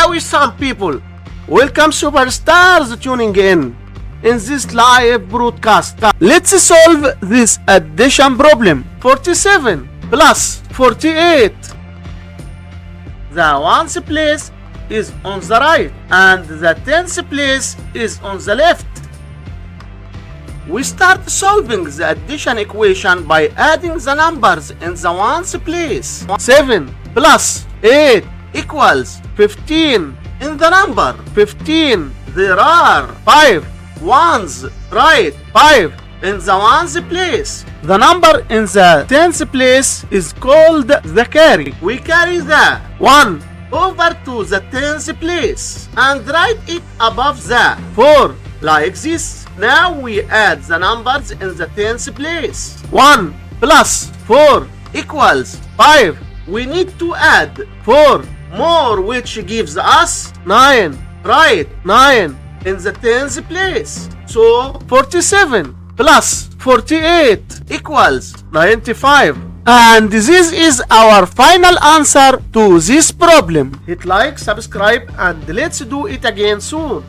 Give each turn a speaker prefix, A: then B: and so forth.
A: Hello, some people. Welcome, superstars, tuning in this live broadcast. Let's solve this addition problem. 47 plus 48. The ones place is on the right and the tens place is on the left. We start solving the addition equation by adding the numbers in the ones place. 7 plus 8 equals 15. In the number 15, there are 5 ones, right? 5 in the ones place. The number in the tens place is called the carry. We carry the 1 over to the tens place and write it above the 4 like this. Now we add the numbers in the tens place. 1 plus 4 equals 5. We need to add 4 more, which gives us 9, right? 9 in the tens place. So 47 plus 48 equals 95. And this is our final answer to this problem. Hit like, subscribe, and let's do it again soon.